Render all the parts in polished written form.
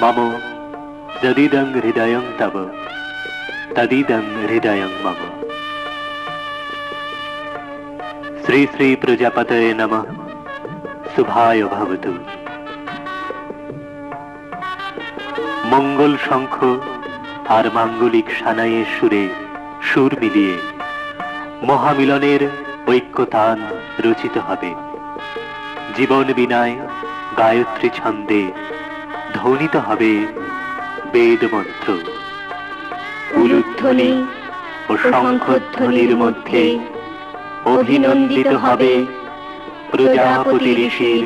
मम यदिदं हृदयं तव तदिदं हृदयं मम। श्री श्री प्रजापतये नमः। शुभाय भवतु। मंगल शंख और मांगलिक सानाइয়ের সুরে সুর মিলিয়ে মহামিলনের ঐক্যতান রচিত হবে। জীবন বিনায় গায়ত্রী ছন্দে ধ্বনিত হবে বেদ মন্ত্র। উলুধ্বনি ও শঙ্খধ্বনির মধ্যে অভিনন্দিত হবে প্রজাপতি ঋষির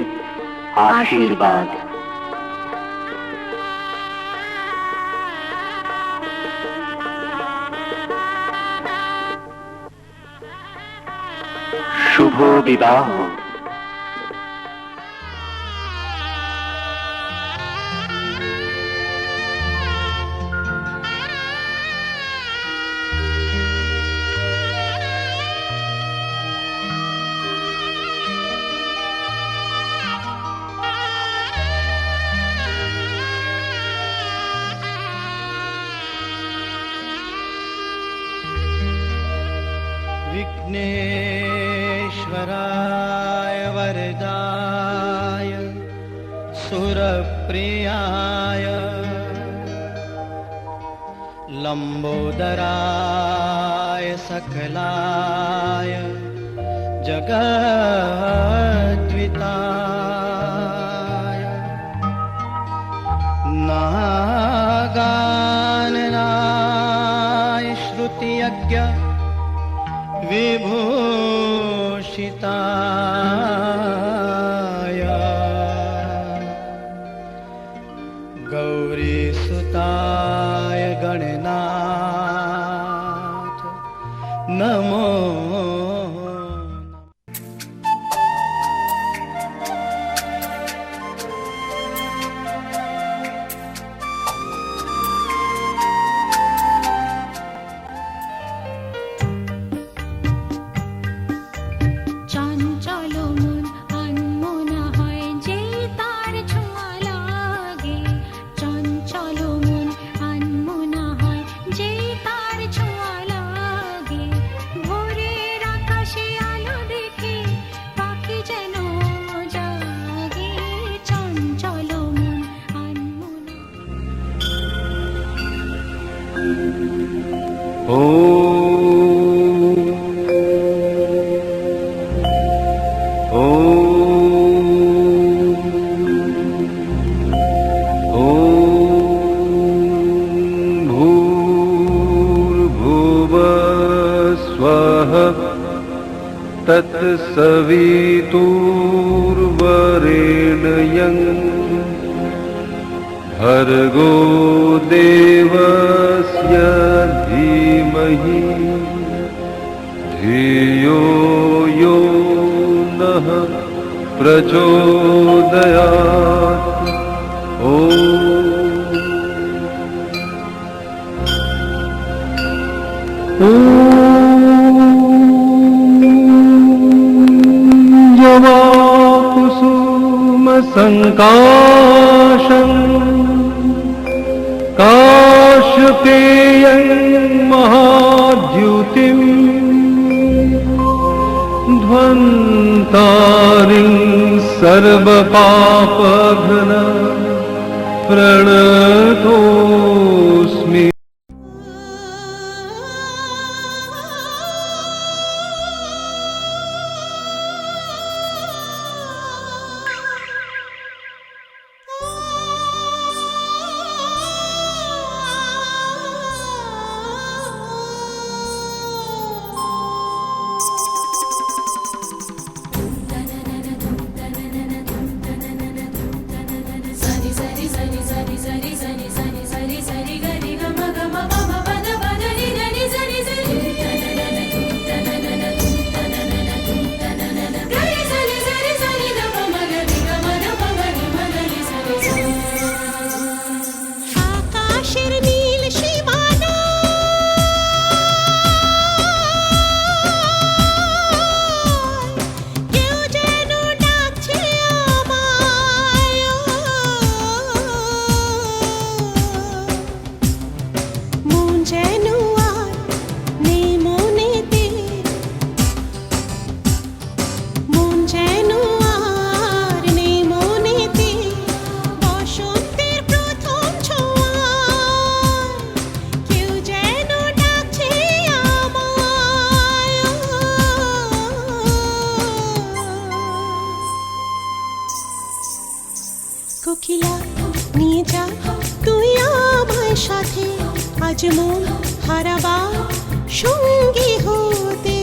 আশীর্বাদ। শুভ বিবাহ। विघ्नेश्वराय वरदाय सुरप्रियाय लंबोदराय सकलाय जगद्विताय नागाननाय श्रुतियज्ञ विभूषिताय गौरीसुताय गणनाथ नमो। तत्सवितुर्वरेण्यं भर्गो देवस्य धीमहि धियो यो नः प्रचोदयात्। संकाशं काशपेयं महाद्युतिं ध्वन्तारिं सर्वपापघ्न प्रणतोऽस्मि। Sani sani sani sani sani sani sani sani সাথে আজ মন হারাবার সঙ্গী হতে।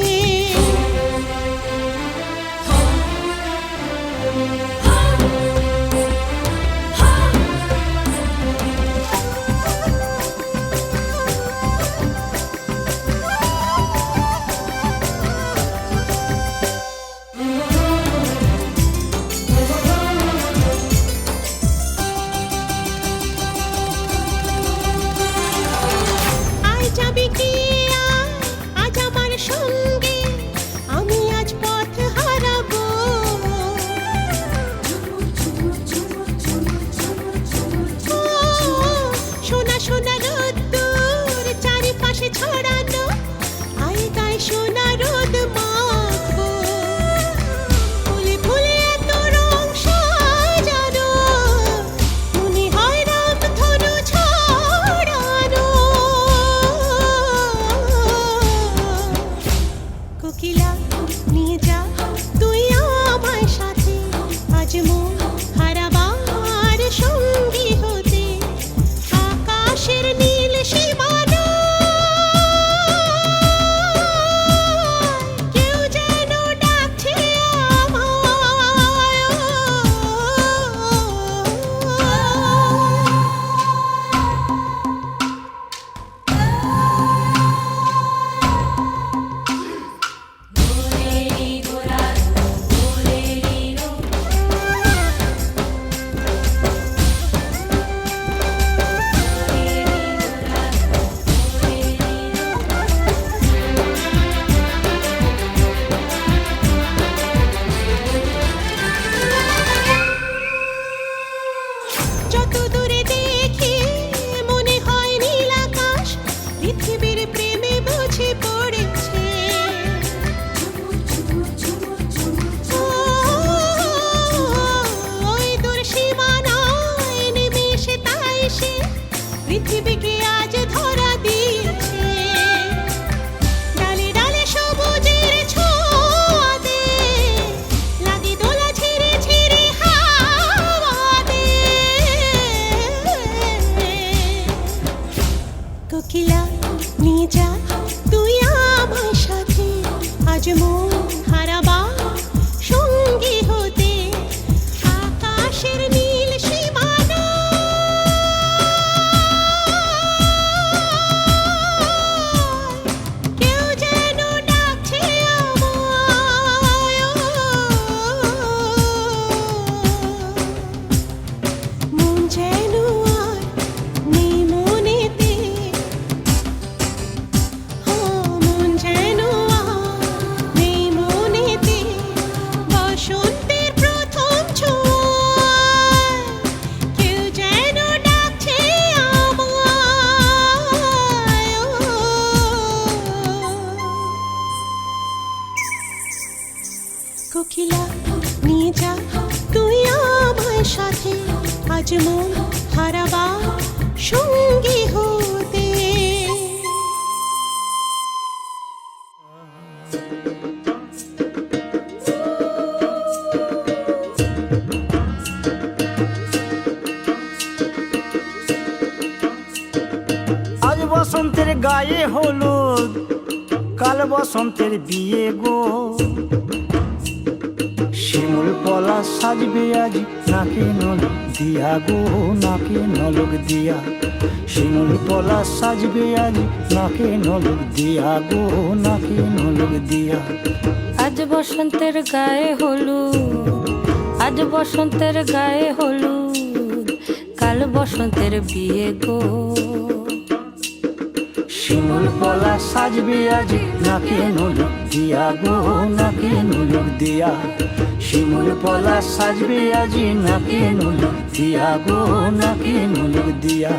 আয় যাবি কি আজ আমার সঙ্গে, আমি আজ পথ হারাবো। ও, সোনা সোনা রোদ্দুর চারিপাশে ছড়ানো, আয় গায়ে সোনা রোদ মাখবো। ফুলে ফুলে এত রং সাজানো, মনে হয় রামধনু ছড়ানো। কোকিলা নিয়ে যা তুই আমায় সাথে, আজ মন হারাবার সঙ্গী হতে। আকাশের নীল সীমানা, কেউ যেন ডাকছে আমায়। যত দূরে দেখি মনে হয় নীল আকাশ, পৃথিবীর প্রেমে বুঝে পড়েছে। ও, ওই দূর সীমানায় নেমে এসে তাই সে পৃথিবীকে আজ ধরা দিয়েছে। ডালে ডালে সবুজের ছোঁয়াতে লাগে দোলা ঝিরে ঝিরে হাওয়াতে। কোকিলা নিয়ে যা তুই আমার সাথে, আজ মন হারাবার সঙ্গী হতে। আকাশের নীল সীমানা, কেউ যেন ডাকছে আমায়। মন যেন আর নেই মনেতে, মন যেন আর নেই মনেতে। বসন্তের প্রথম ছোঁয়ায় কেউ যেন ডাকছে আমায়। কোকিলা নিয়ে যা তুই আমায় সাথে, আজ মন হারাবার সঙ্গী হতে। আজ বসন্তের গায়ে হলুদ, কাল বসন্তের বিয়ে গো। শিমুল পলা সাজবে আজ নাকে নলক দিয়া গো, নাকে নলক দিয়া। শিমুল পলা সাজবে আজ নাকে নলক দিয়া গো, নাকে নলক দিয়া। আজ বসন্তের গায়ে হলুদ, আজ বসন্তের গায়ে হলুদ, কাল বসন্তের বিয়ে গো। শিমুল পলা সাজবে আজ নাকে নলক দিয়া গো, নাকে নলক দিয়া। শিমুল পলা সাজবে আজ নাকে নলক দিয়া গো, নাকে নলক দিয়া।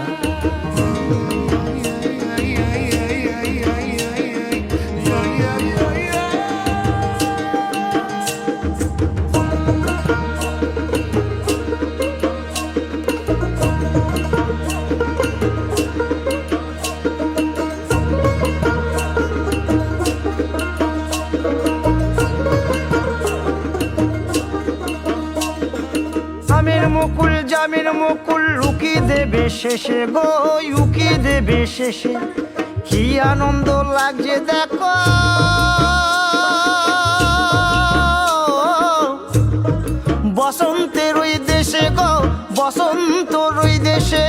আমের মুকুল জামের মুকুল লুকিয়ে দেবে শেষে গো উকি দেবে শেষে, কি আনন্দ লাগছে দেখো বসন্তের ওই দেশে গো, বসন্তর ওই দেশে।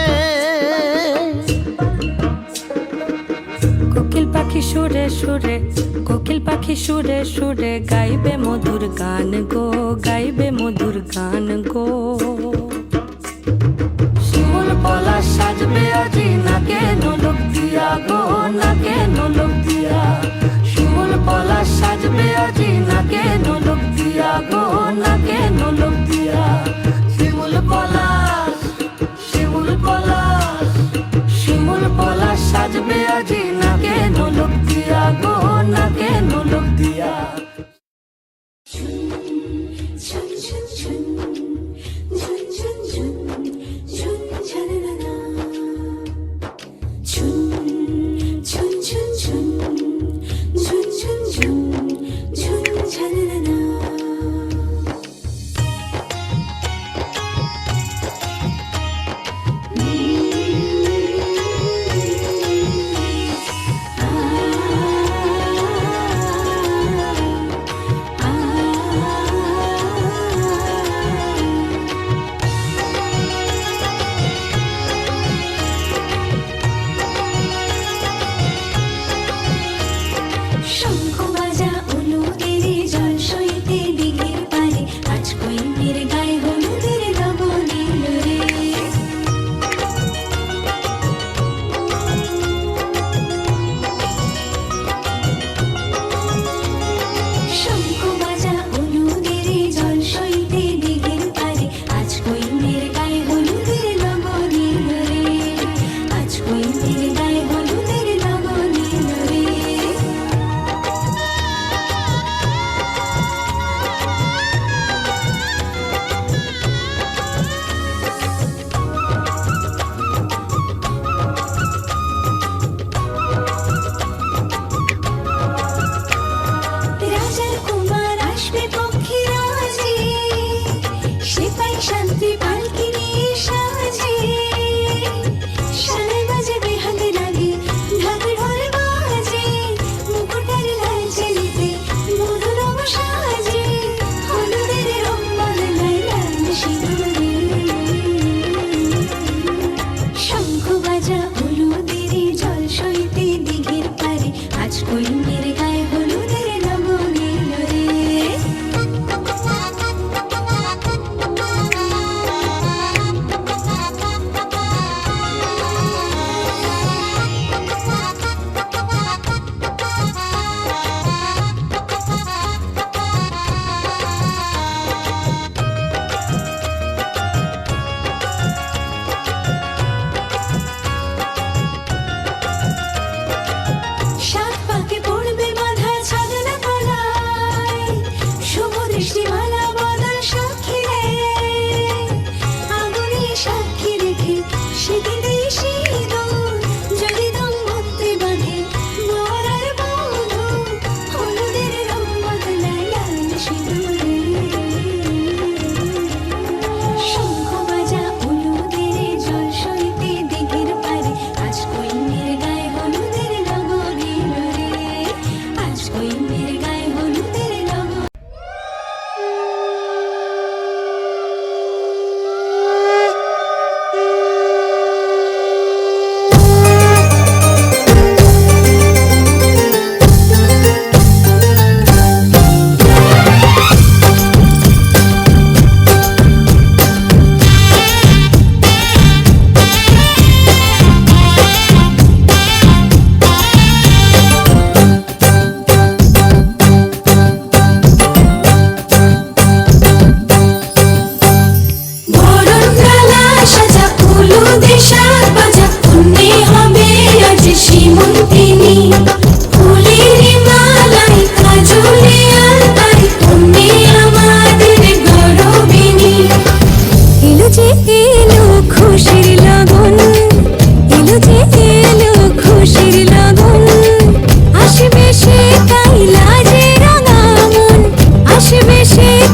কোকিল পাখি সুরে সুরে, কোকিল পাখি সুরে সুরে গাইবে মধুর গান গো, গাইবে মধুর গান গো। শিমুল পলাশ সাজবে আজি নাকে নোলক দিয়া গো, নাকে নোলক দিয়া। শিমুল পলাশ সাজবে আজি নাকে নোলক দিয়া গো, নাকে নোলক দিয়া। শিমুল পলাশ, শিমুল পলাশ, শিমুল পলাশ সাজবে আজি নাকে নোলক দিয়া গো, নাকে নোলক দিয়া।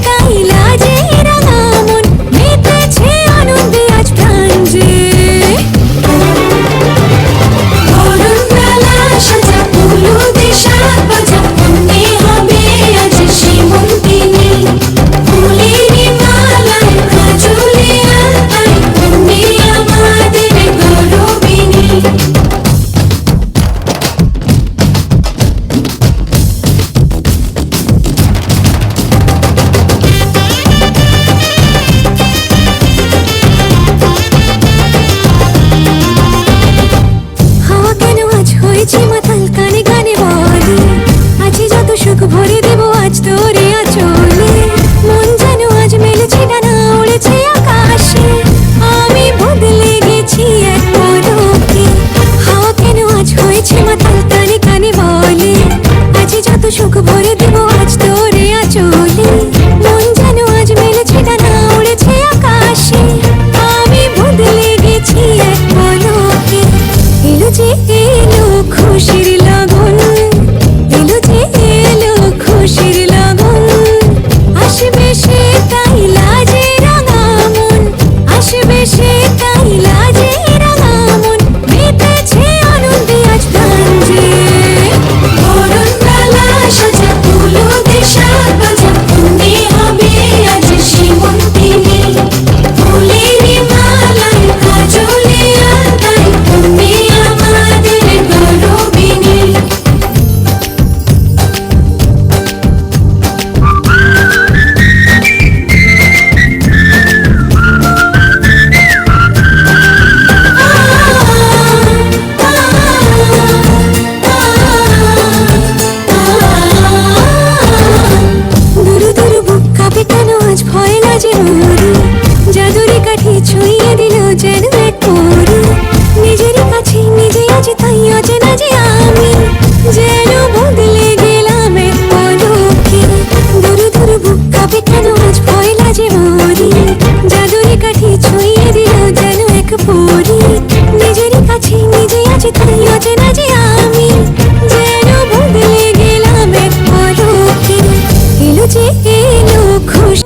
কাইলা যে রাঙামন মেতেছে আনন্দে আজ প্রাণ যে পরি নিজেরই কাছে নিজে আছি তাই অচেনা যে আমি যেন বদলে গেলাম এক পলকে এলো যে এলো খুশি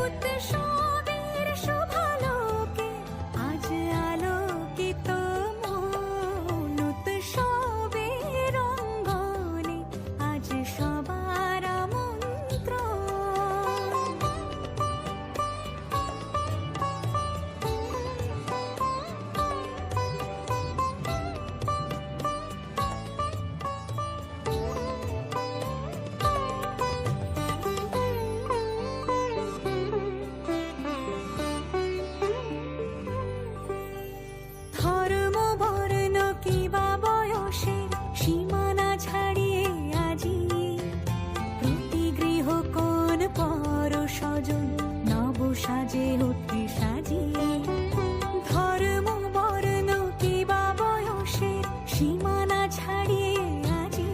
আজ আলোকিত মন উৎসবের রঙ্গনে আজ সবার আমন্ত্রণ ধর্ম বর্ণ কিবা বয়সের সীমানা ছাড়িয়ে আজি প্রতি গৃহ কোন পর স্বজন নব সাজে উঠে সাজিয়ে ধর্ম বর্ণ কিবা বয়সের সীমানা ছাড়িয়ে আজি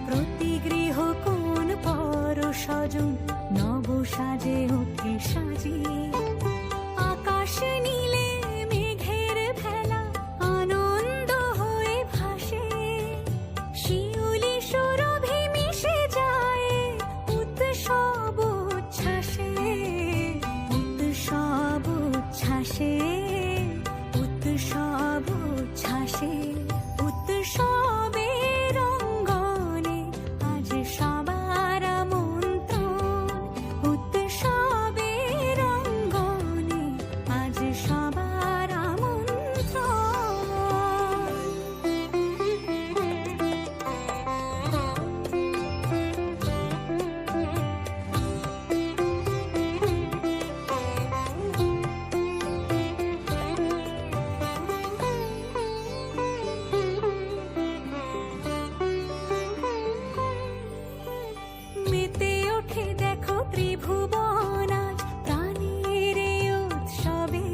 প্রতি গৃহ কোন পর স্বজন নব সাজে উঠে সাজিয়ে আকাশ নীলে মেঘের ভেলা আনন্দ হয়ে ভাসে শিউলি সুরভি মিশে যায় উৎসব উচ্ছ্বাসে উৎসব উচ্ছ্বাসে উৎসব উচ্ছ্বাসে উৎসবের রঙ্গনে আজ সবার আমন্ত্রণ উৎসবের রঙ্গনে আজ সবার মেতে ওঠে দেখো ত্রিভুবন আজ প্রাণের এই উৎসবে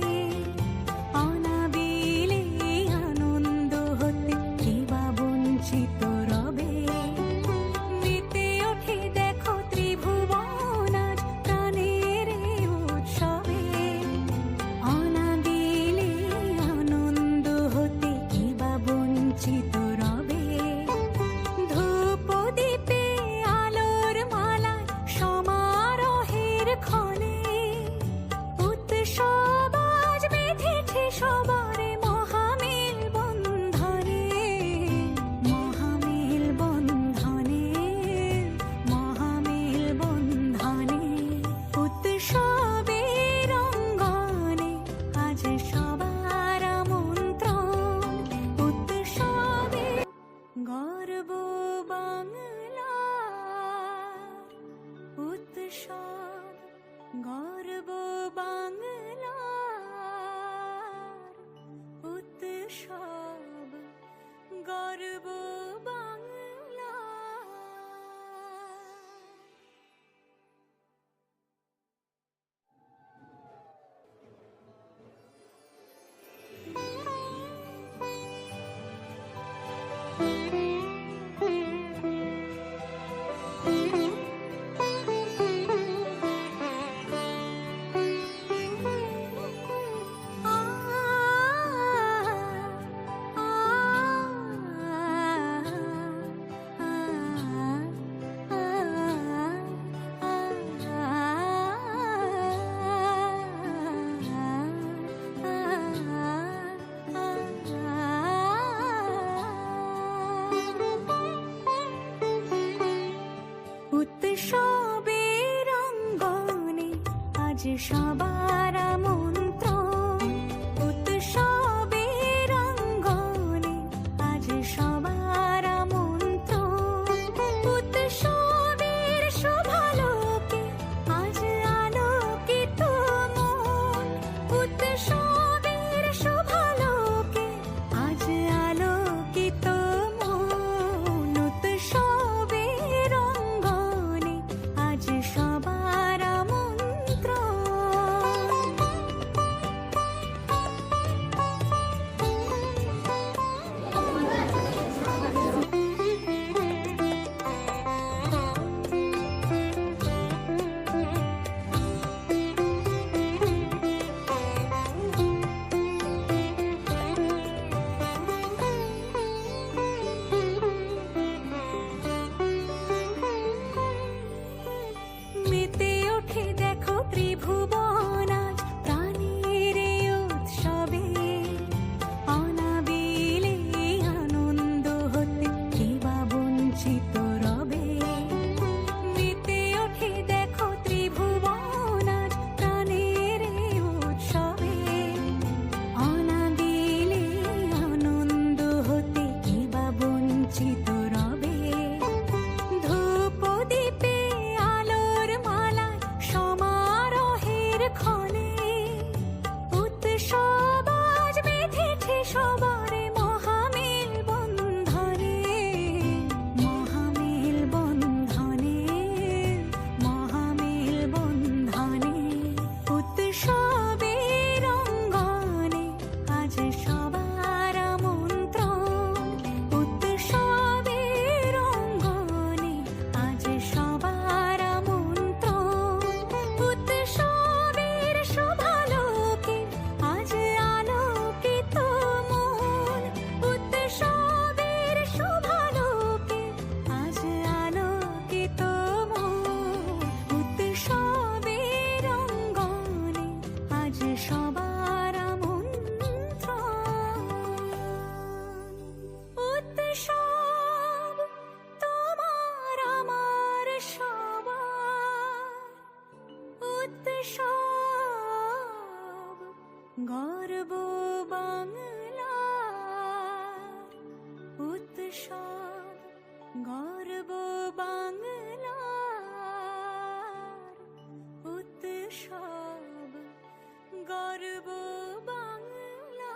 অনাবিলে আনন্দ হতে কিবা বঞ্চিত রবে মেতে ওঠে দেখো ত্রিভুবন আজ প্রাণের এই উৎসবে অনাবিলে আনন্দ হতে কিবা বঞ্চিত রবে ধূপ দীপে আলোর মালায় সমারোহের ক্ষণে উৎসব আজ বেঁধেছে সবার মহামেল বন্ধনে মহামেল বন্ধনে মহামেল বন্ধনে উৎসবের রঙ্গনে আজ সবার আমন্ত্রণ উৎসবে গর্ব বাংলা উৎসব গর্ব বাংলা উৎসব গর্ব বাংলা উৎসবের রঙ্গনে আজ সবার আমন্ত্রণ উৎসবের রঙ্গনে আজ সবার আমন্ত্রণ উৎসবের শোভালোকে আজ আলোকিত মন উৎসবের শোভালোকে আজ আলোকিত মন উৎসবের রঙ্গনে আজ সবার আমন্ত্রণ উৎসব গর্ব বাংলার, উৎসব গর্ব বাংলা।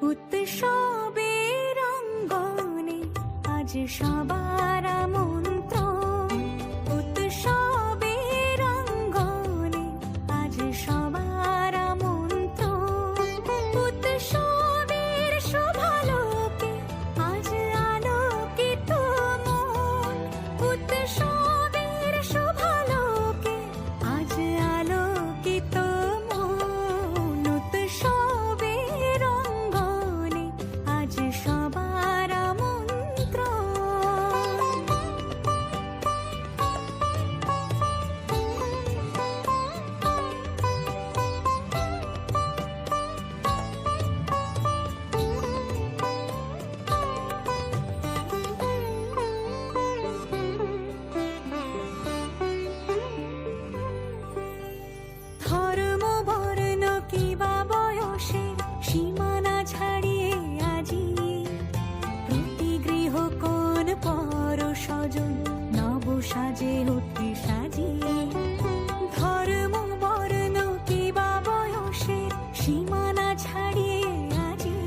উৎসবের অঙ্গনে আজ সবার আমন্ত্রণ, উৎসবের অঙ্গনে আজ সবার আমন্ত্রণ, উৎসবের শোভালোকে আজ আলোকিত মন, উৎসবের শোভালোকে আজ আলোকিত মন, উৎসবের অঙ্গনে আজ সবার আমন্ত্রণ। ধর্ম বর্ণ কিবা বয়সের সীমানা ছাড়িয়ে আজি প্রতি গৃহ কোন পর স্বজন নব সাজে উঠে সাজিয়ে। ধর্ম বর্ণ কিবা বয়সের সীমানা ছাড়িয়ে আজি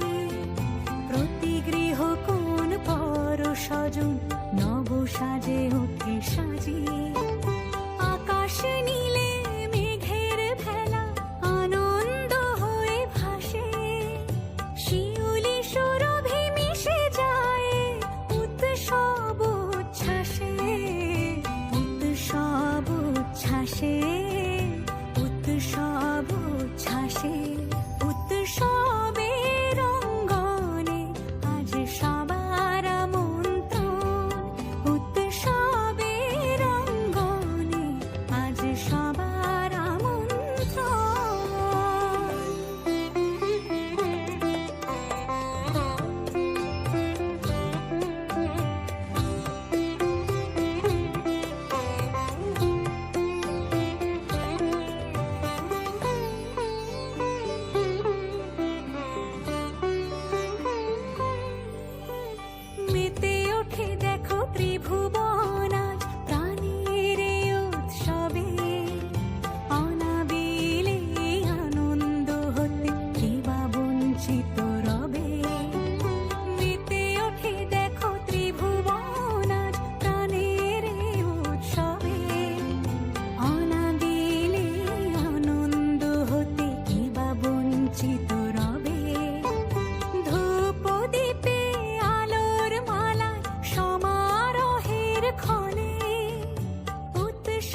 প্রতি গৃহ কোন পর স্বজন নব সাজে উঠে সাজিয়ে। আকাশ নীলে মেঘের ভেলা আনন্দ হয়ে ভাসে, শিউলি সুরভি মিশে যায় উৎসব উচ্ছ্বাসে, উৎসব উচ্ছ্বাসে, উৎসব উচ্ছ্বাসে। উৎসবের অঙ্গনে আজ সবার আমন্ত্রণ, উৎসবের অঙ্গনে আজ সবার আমন্ত্রণ। মেতে ওঠে দেখো ত্রিভুবন আজ প্রাণের এই উৎসবে, অনাবিলে আনন্দ হতে কিবা বঞ্চিত রবে। মেতে ওঠে দেখো ত্রিভুবন আজ প্রাণের এই উৎসবে, অনাবিলে আনন্দ হতে কিবা বঞ্চিত রবে। ধূপ দীপে আলোর মালা সমারোহের ক্ষণে উৎসব।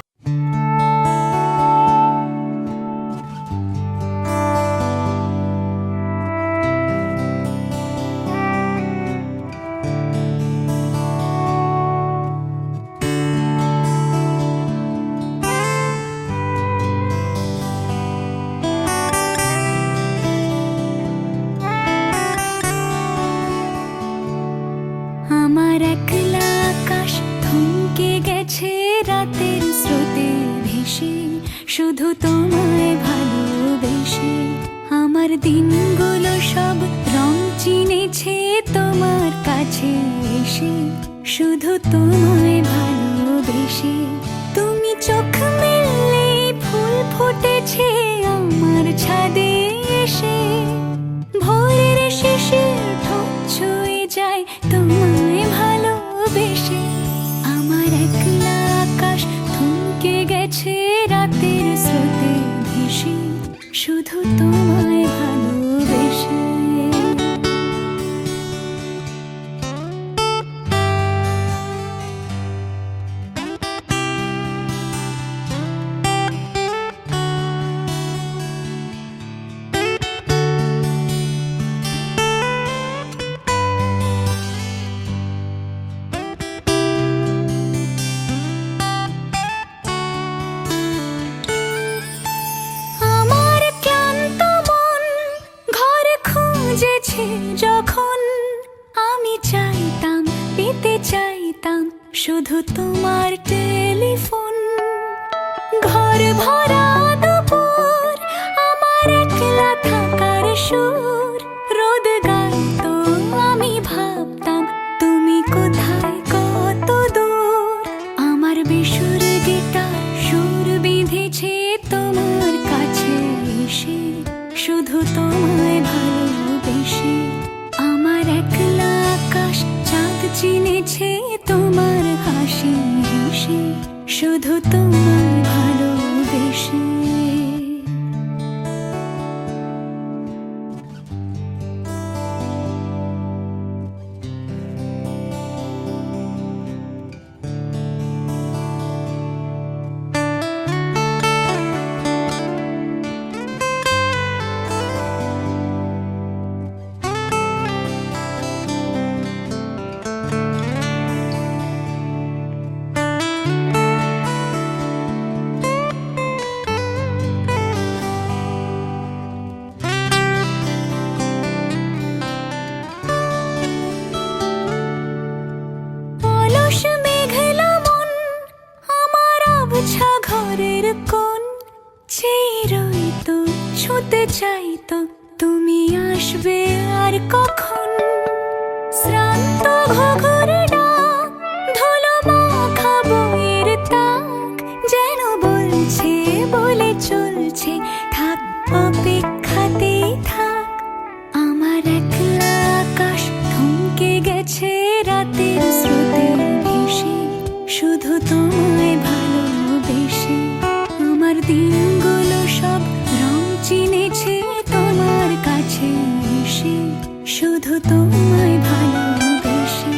আমার একলা আকাশ থমকে গেছে রাতের স্রোতে ভেসে, শুধু তোমায় ভালোবেসে। আমার দিনগুলো সব রং চিনেছে তোমার কাছে এসে, শুধু তোমায় ভালোবেসে। তুমি চোখ মেললে ফুল ফুটেছে আমার ছাদে এসে, ভোরের শেষে ঠোঁট ছুঁয়ে যায় তোমায় ভালোবেসে। আমার একলা আকাশ থমকে গেছে রাতের স্রোতে ভেসে, শুধু তোমায় ভালোবেসে। পেতে চাইতাম শুধু তোমার টেলিফোন। ঘর ভরা দুপুর আমার একলা থাকার সুর, রোদ গাইতো আমি ভাবতাম তুমি কোথায় কত দূর। আমার বেসুর গিটার সুর বিঁধেছে তোমার কাছে এসে, শুধু তোমায় ভালোবেসে। আমার একলা আকাশ চাঁদ চিনেছে তোমার হাসি হেসে, শুধু তোমায় ভালোবেসে। অলস মেঘলা মন আমার আবছা ঘরের কোণ, চেয়ে রইতো ছুঁতে চাইতো তুমি আসবে আর কখন। শ্রান্ত ঘুঘুর ডাক, ধুলো মাখা বইয়ের তাক, যেন বলছে বলে চলছে থাক অপেক্ষাতেই থাক। আমার একলা আকাশ থমকে গেছে রাতের স্রোতে ভেসে, শুধু তোমায় ভালোবেসে। আমার দিনগুলো সব রং চিনেছে তোমার কাছে এসে, শুধু তোমায় ভালোবেসে।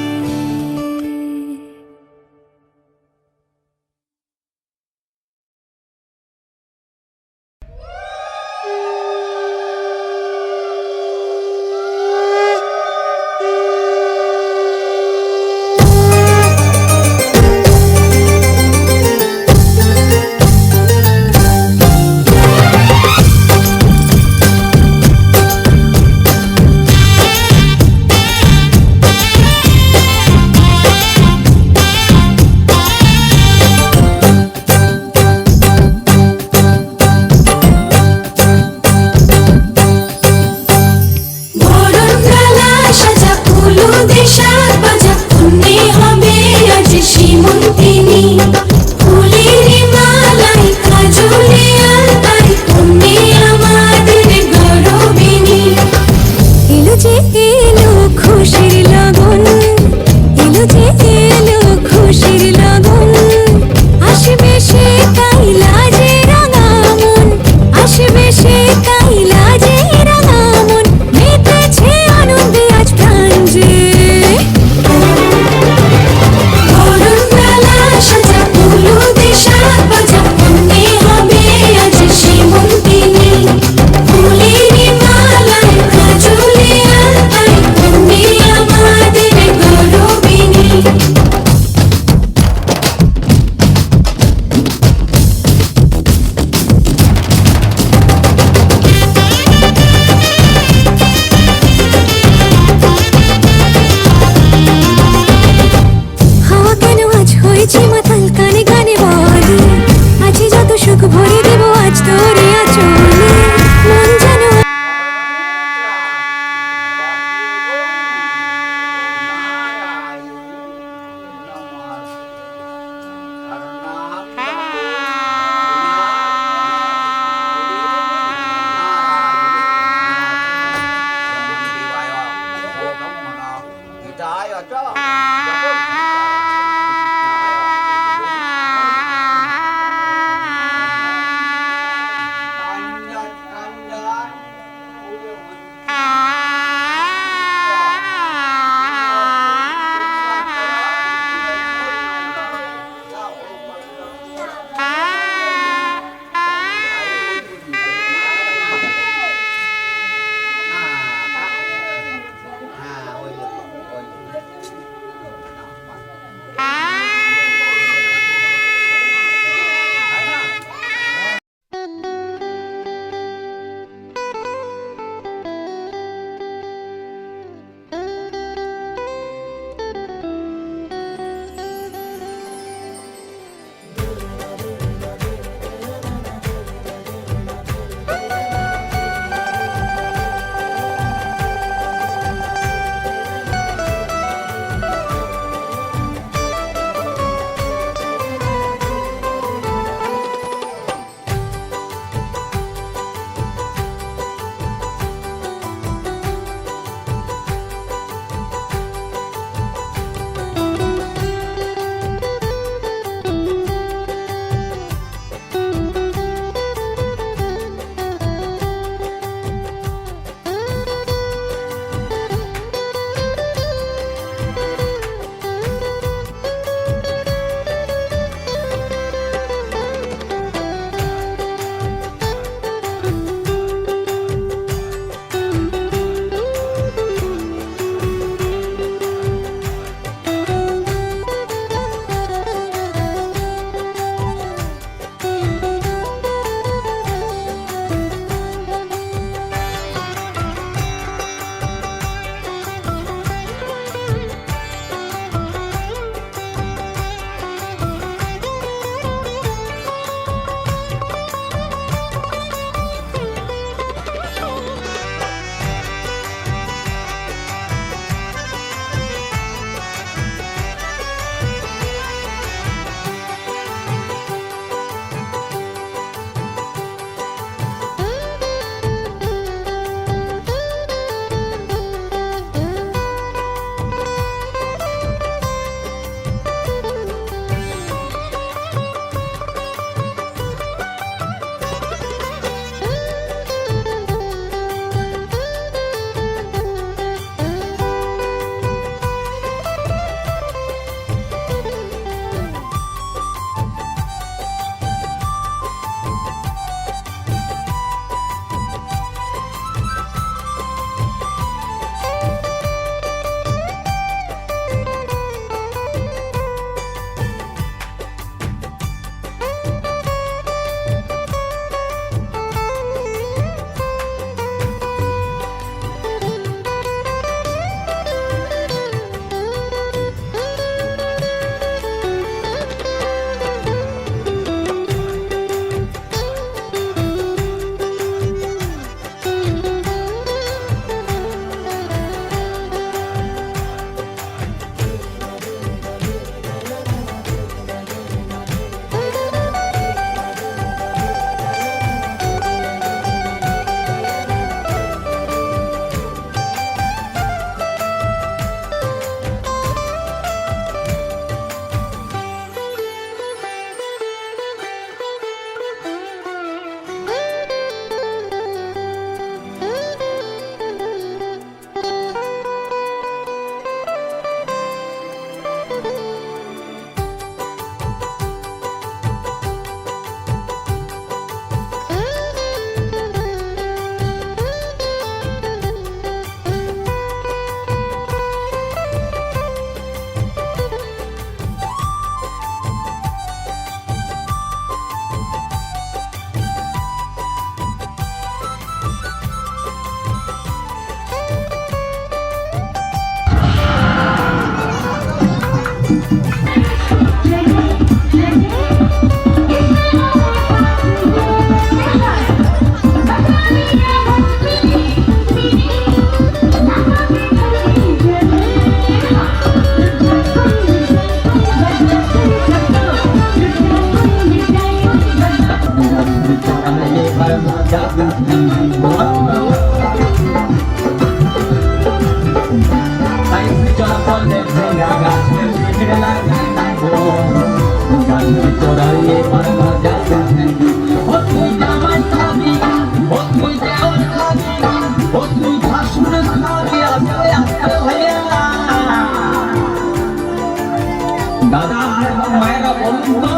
দাদা এবং মায়েরা বলুন তো,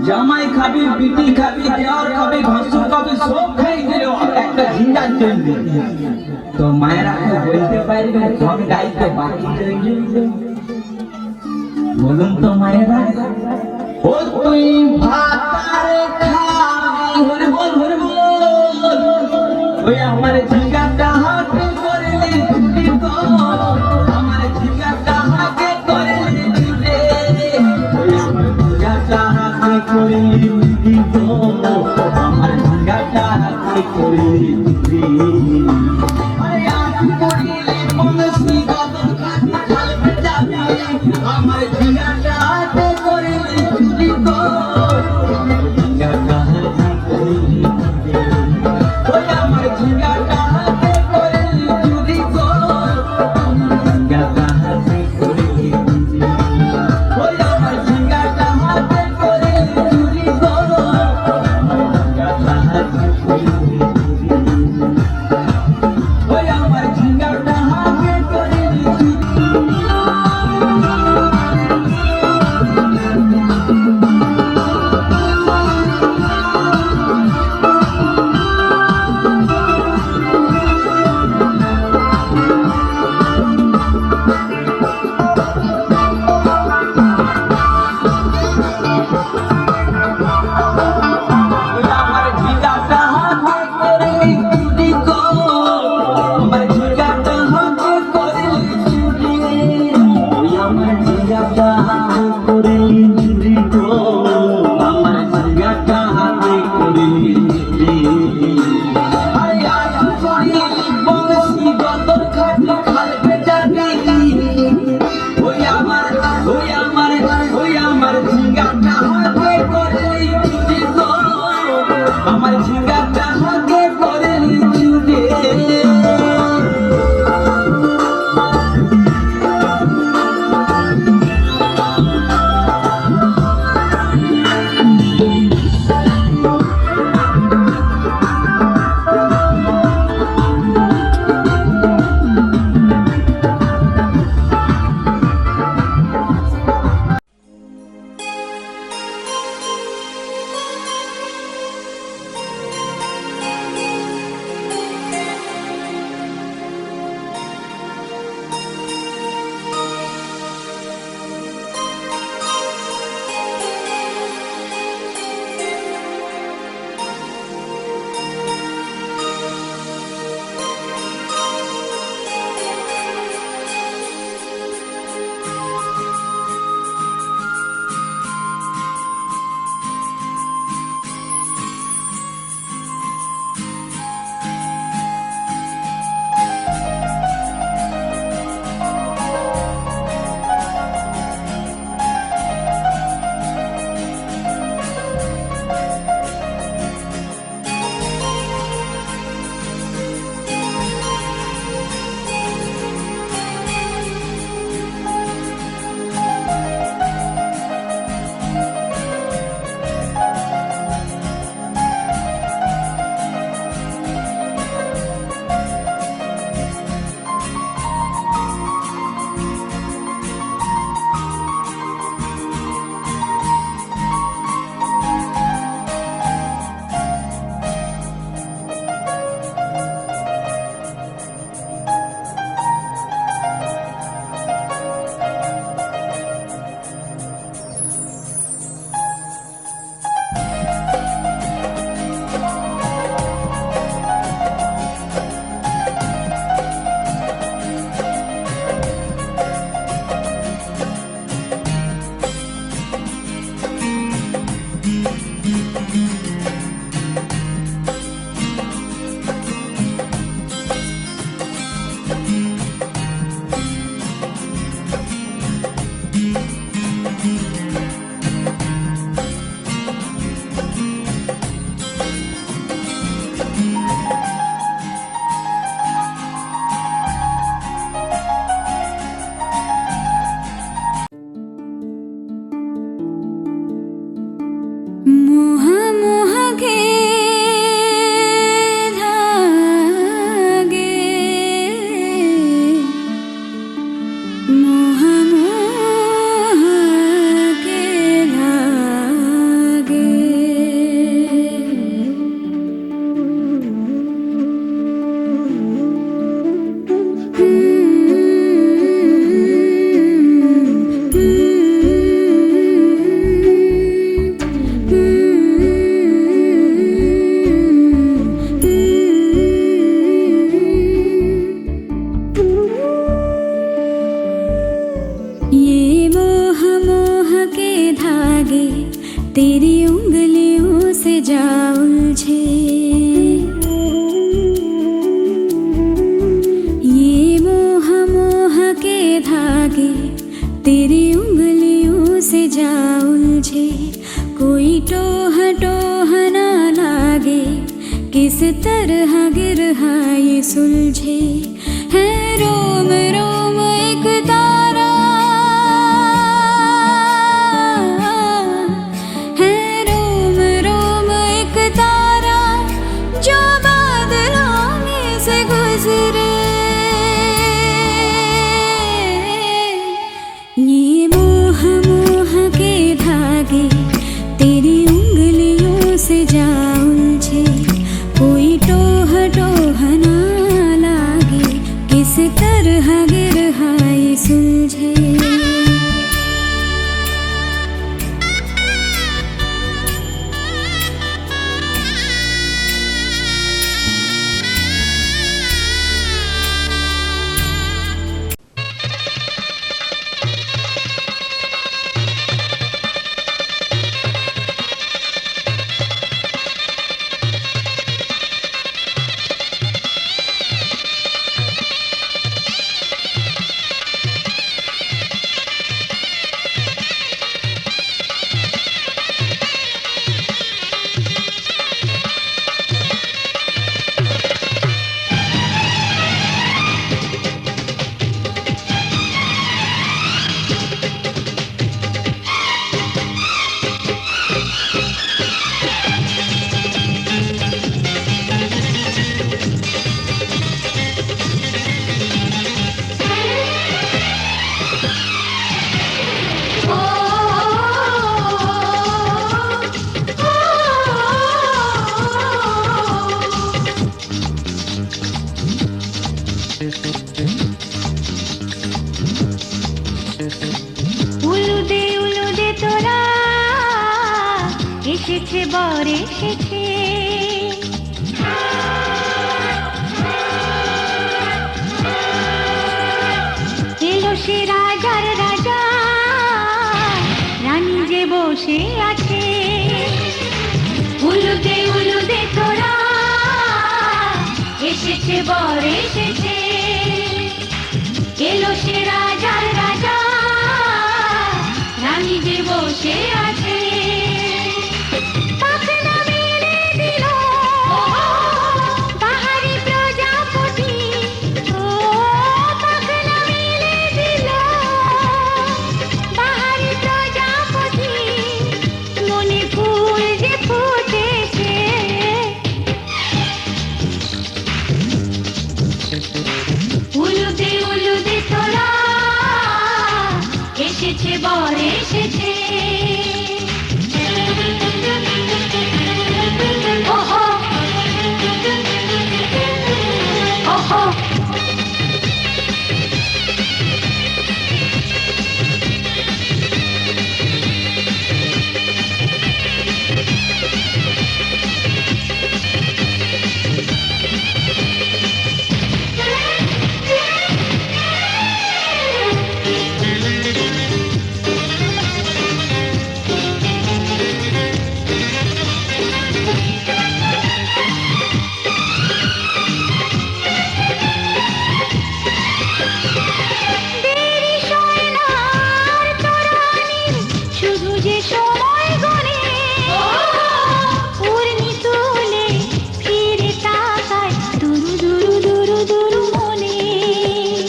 জামাই খাবি, বিটি খাবি, দেওয়ার খাবি, ভাসুর খাবি, সব খাই দিল একটা ঝিঙ্গা চলবে। তো মায়েরা বলতে পারবে তো আমি গাইতে বাকি রইল। বলুন তো মায়েরা, ও তুই ভাত আর খাবি, হরে বল হরে বল, ওই আমার ঝিঙ্গাটা হাতে করলি ছুটি তো, আমার ঝিঙ্গাটা হাতে করলি ছুটে, ওই আমার ঝিঙ্গাটা হাতে করলি ছুটি তো, আমার ঝিঙ্গাটা হাতে করলি ছুটি। আরে আজ করিলে বনশ্রী কদম কাটি খালবে যাবি, আমার ঝিঙ্গাটা হাতে করলি ছুটি তো, আমার ঝিঙ্গাটা হাতে করলি ছুটি। ওই আমার ঝিঙ্গাটা হাতে করলি ছুটি তো, আমার ঝিঙ্গাটা হাতে করলি ছুটি। ওই আমার ঝিঙ্গাটা হাতে করলি ছুটি তো, আমার ঝিঙ্গাটা হাতে করলি ছুটি। ওই আমার ঝিঙ্গাটা হাতে করলি ছুটি। ওই আমার ঝিঙ্গাটা হাতে করলি ছুটি গো, আমার ঝিঙ্গাটা হাতে করলি ছুটি। ওই আমার ঝিঙ্গাটা হাতে করলি ছুটি গো, আমার ঝিঙ্গাটা হাতে করলি ছুটি। আরে আজ করিলি বনশ্রী কদম কাটি খালবে যাবি, ওই আমার ঝিঙ্গাটা হাতে করলি ছুটি গো, আমার ঝিঙ্গাটা হাতে করলি ছুটি। ये मोह मोह के धागे तेरी उंगलियों से जा उलझे, ये मोह मोह के धागे तेरी उंगलियों से जा उलझे। कोई टोह टोह ना लागे, किस तरह गिरहा ये सुलझे। है रोम रोम एक तारा, है रोम रोम एक तारा जो बादलों में से गुजरे। ये मोह मोह के धागे तेरी उंगलियों से जा उलझे। कोई टोह टोह ना लागे, किस तरह गिरहा ये सुलझे। উলুদে তোরা এসেছে বর এসেছে, এলো সে রাজার রাজা, রানী যে বসে আছে। উলুদে তোরা এসেছে বর এসেছে, এলো সে রাজার রাজা, রানী যে বসে আছে। পাখনা মেলে দিল বাহারি প্রজাপতি, ও পাখনা মেলে দিল বাহারি প্রজাপতি, মনে ফুল যে ফুটেছে। উলুদে তোরা এসেছে বর এসেছে।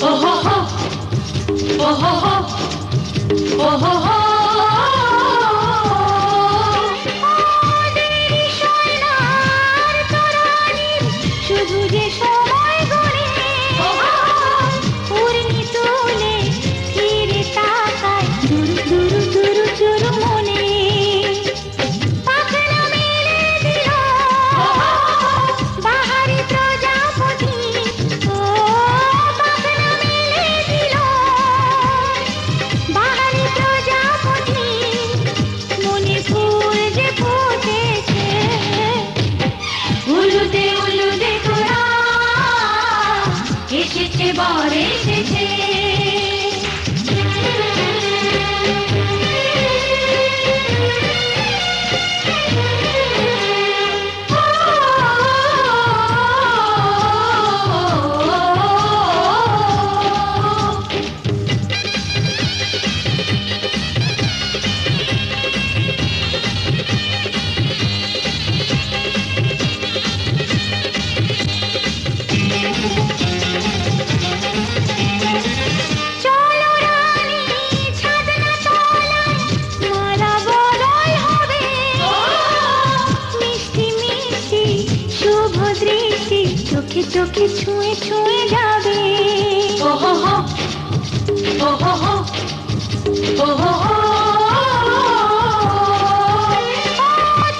ওহো ওহো প্রজাপতি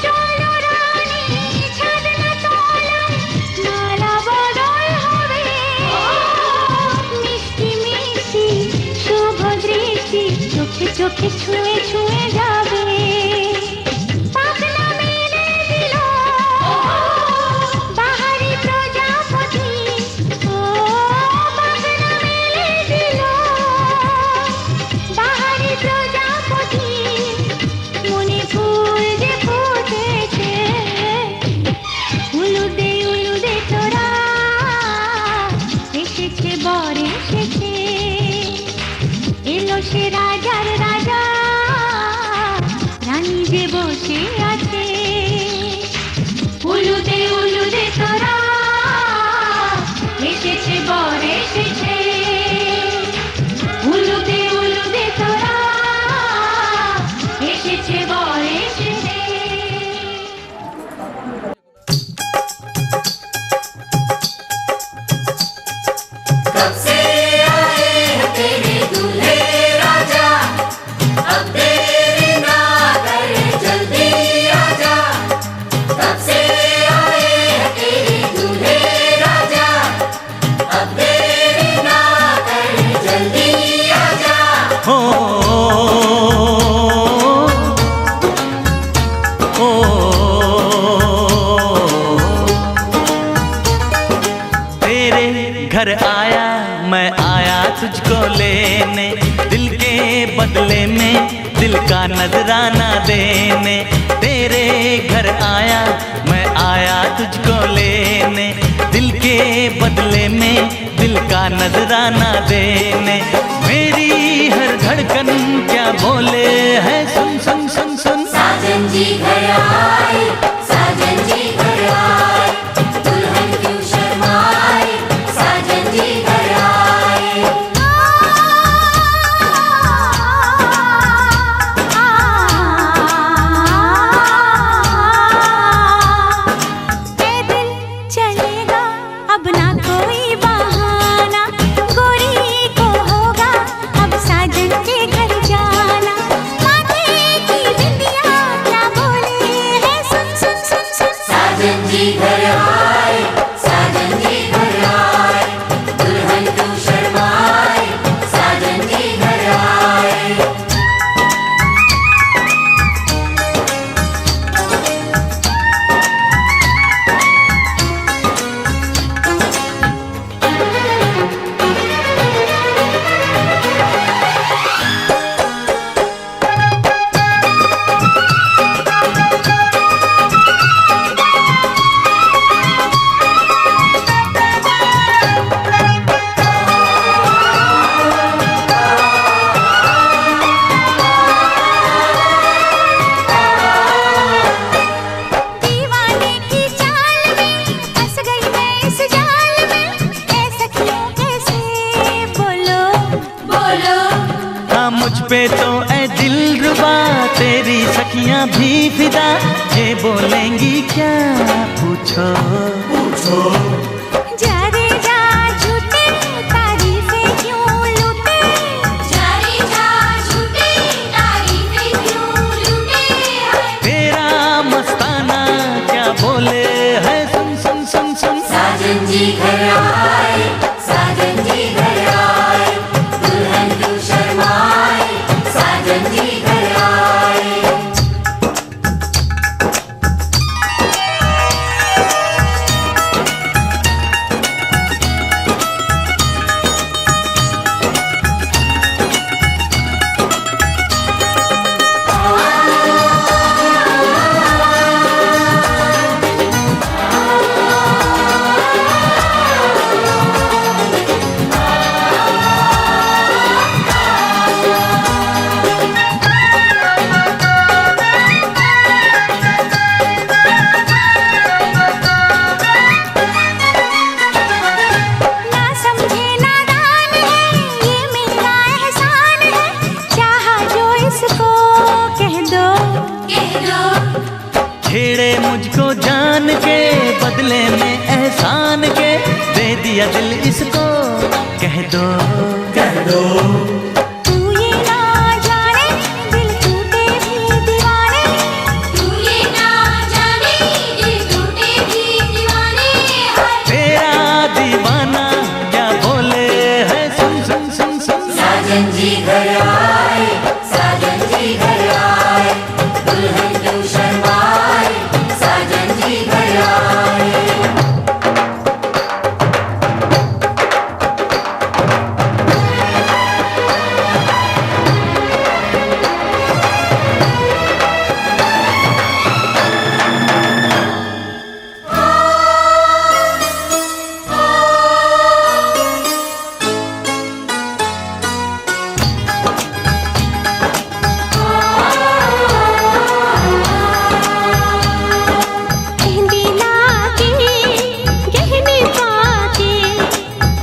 চলো রানী ছাদ না তোলো মালা বদল হবে মিষ্টি মিষ্টি শুভ দৃষ্টি চোখে চোখে ছুঁয়ে ছুঁয়ে যাবে পাখনা মেলে দিল বাহারি প্রজাপতি ও পাখনা মেলে দিল বাহারি প্রজাপতি মনে ফুল যে ফুটেছে উলুদে তোরা এসেছে বর এসেছে এলো সে রাজার রাজা রানী যে বসে আছে উলুদে তোরা এসেছে বর এসেছে উলুদে তোরা এসেছে বর এসেছে कब से आए हैं तेरे दूल्हे राजा अब देरी ना कर जल्दी आजा कब से आए हैं तेरे दूल्हे राजा अब देरी ना कर जल्दी आजा हो तेरे घर आया मैं आया तुझको लेने दिल के बदले में दिल का नजराना देने तेरे घर आया मैं आया तुझको लेने दिल के बदले में दिल का नजराना देने मेरी हर धड़कन क्या बोले है सुन सुन सुन सुन साजन जी घर आए साजन जी घर आए दुल्हन क्यों शर्माए साजन जी घर आए पैदल चलेगा अब ना कोई बहाना गोरी को होगा अब साजन के घर जाना माथे की बिंदिया क्या बोले है सुन सुन सुन सुन साजन जी घर आए साजन जी घर आए दुल्हन क्यों शर्माए साजन जी घर आए दीवाने की चाल में फंस गई मैं इस जाल में ऐ सखियों कैसे बोलो बोलो हाँ मुझ पे तो ऐ दिल रुबा तेरी सखियां भी फिदा ये बोलेंगी क्या पूछो जा रे जा झूठे तारीफें क्यों लूटे जारी जा झूठी तारीफें क्यों लूटे हैं तेरा मस्ताना क्या बोले है सुन सुन सुन सुन साजन जी घर आए साजन जी घर आए दुल्हन क्यों शर्माए साजन जी घर आए ना समझे नादान है ये मेरा एहसान है चाहा जो इसको कह दो कह दो छेड़े मुझको जान के बदले में एहसान के दे दिया दिल इसको कह दो जी घर आए, साजन जी घर आए, दुल्हन क्यों शर्माए, साजन जी घर आए। मेहंदी लाके गहने पाके,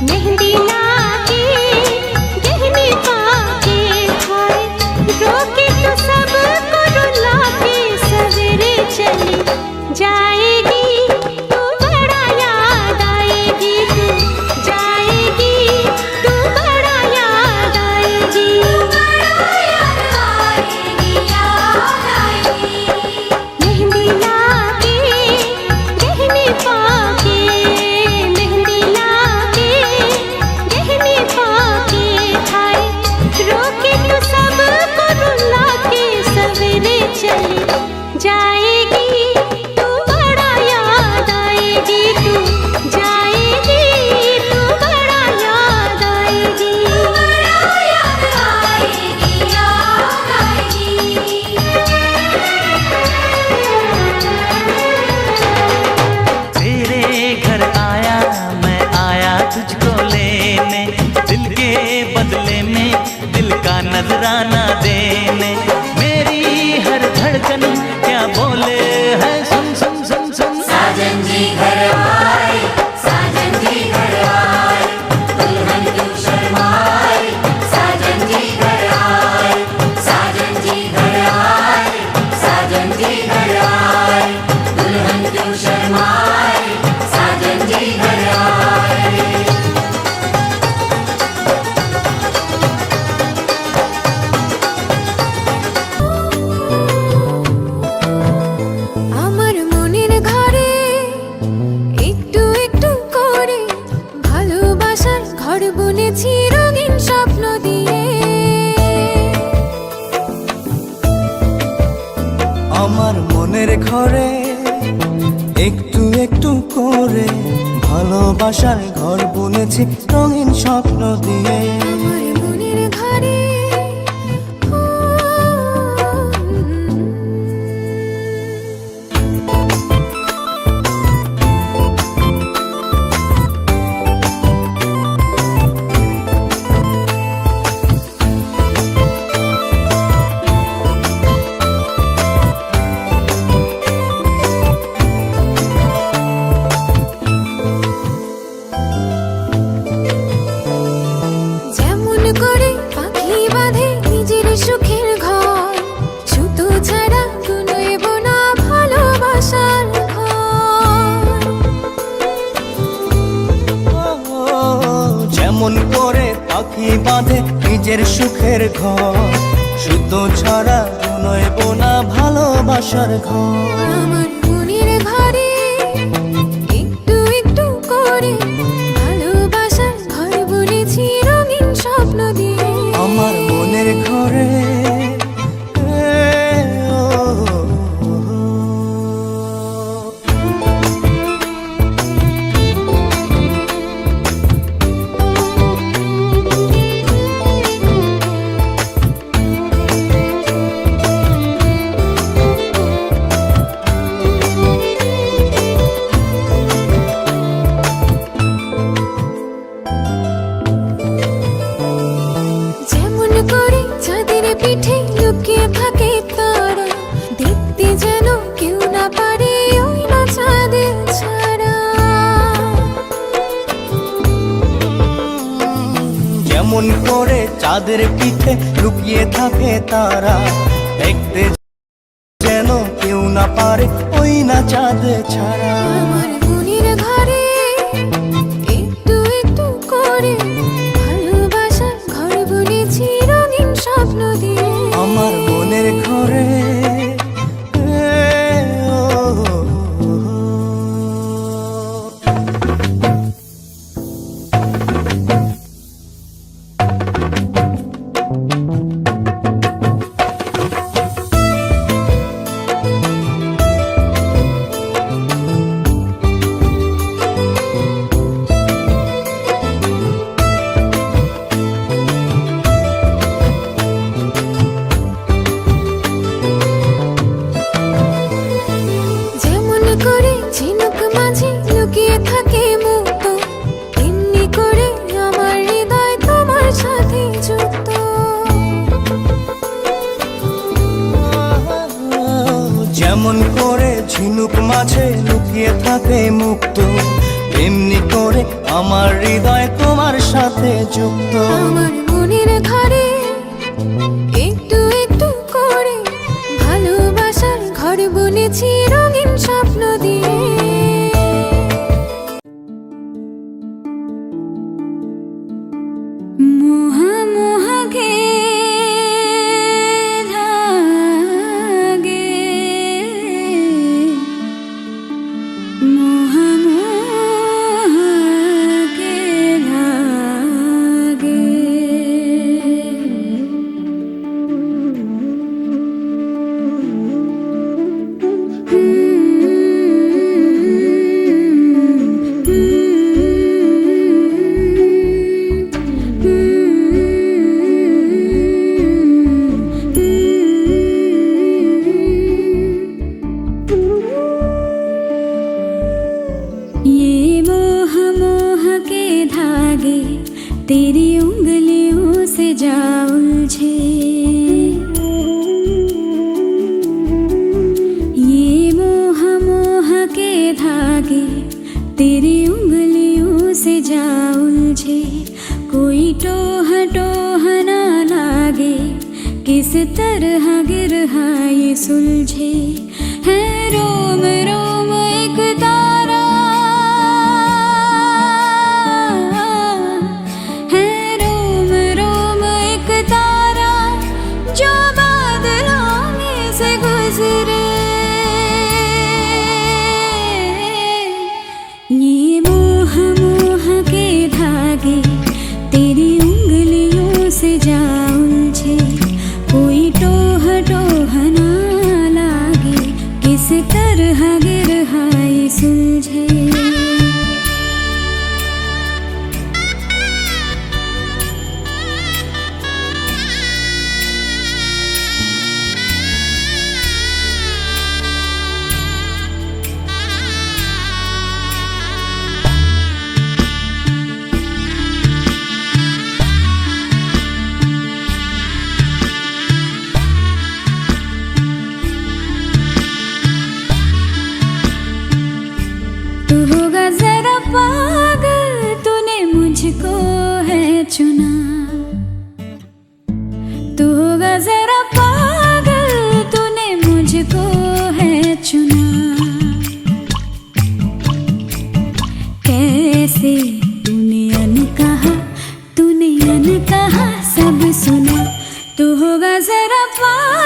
मेहंदी लाके गहने पाके, हाय रोके तो सबको रुलाके सवेरे चली जाएगी, तू बड़ा याद आएगी, तू जाएगी, तू बड़ा याद आएगी, बड़ा याद आएगी, याद आएगी। मेहंदी लाके गहने पाके, मेहंदी लाके गहने पाके, हाय रोके तो सबको रुलाके सवेरे चली जाएगी, तू बड़ा याद आएगी, तू जाएगी, तू बड़ा याद आएगी, बड़ा याद आएगी, याद आएगी। तेरे घर आया मैं आया तुझको लेने, दिल के बदले में दिल का नजराना देने, मेरी हर धड़कन क्या बोले है सुन सुन सुन सुन। साजन जी घर आए, साजन जी घर आए, दुल्हन क्यों शर्माए, साजन जी घर आए, साजन जी घर आए, साजन जी घर आए, दुल्हन क्यों शर्माए, साजन जी घर आए। আমার মনের ঘরে একটু একটু করে ভালোবাসার ঘর বুনেছি রঙিন স্বপ্ন দিয়ে। আমার মনের ঘরে একটু একটু করে ভালোবাসার ঘর বুনেছি রঙিন স্বপ্ন দিয়ে। আমার মনের ঘরে যেমন করে পাখি বাঁধে নিজের সুখের ঘর, সুতো ছাড়া কুলোইব না ভালোবাসার ঘর। যেমন করে পাখি বাঁধে নিজের সুখের ঘর, সুতো ছাড়া নয় বোনা ভালোবাসার ঘর। আমার মনের ঘরে একটু একটু করে ভালোবাসার ঘর বুনেছি রঙিন স্বপ্ন দিয়ে। আমার মনের ঘরে যেমন করে চাঁদের পিঠে লুকিয়ে থাকে তারা, দেখতে যেন কেউ না পারে ওই না চাঁদের ছাড়া। যেমন করে চাঁদের পিঠে লুকিয়ে থাকে তারা, দেখতে যেন কেউ না পারে ওই না চাঁদ ছাড়া। আমার মনের ঘরে একটু একটু করে ভালোবাসার ঘর বুনেছি রঙিন স্বপ্ন দিয়ে। আমার মনের ঘরে যেমন করে ঝিনুক মাছে লুকিয়ে থাকে মুক্ত, এমনি করে আমার হৃদয় তোমার সাথে যুক্ত। আমার মনের ঘরে একটু একটু করে ভালোবাসার ঘর বুনেছি রঙিন স্বপ্ন দিয়ে। মোহা মোহা গে ধাগে, মোহা মোহা গে ধাগে। ये मोह मोह के धागे तेरी उंगलियों से जा उलझे, ये मोह मोह के धागे तेरी उंगलियों से जा उलझे। कोई टोह टोह ना लागे, किस तरह गिरहा ये सुलझे। है रोम रोम एक तारा, है रोम रोम एक तारा जो बादलों में से गुजरे। ये मोह मोह के धागे तेरी उंगलियों से जा उलझे। कोई टोह टोह ना लागे, किस तरह गिरहा ये सुलझे। तू होगा जरा पागल, तूने मुझको है चुना। तू होगा जरा पागल, तूने मुझको है चुना। कैसे तूने अनकहा सब सुना। तू होगा जरा पागल,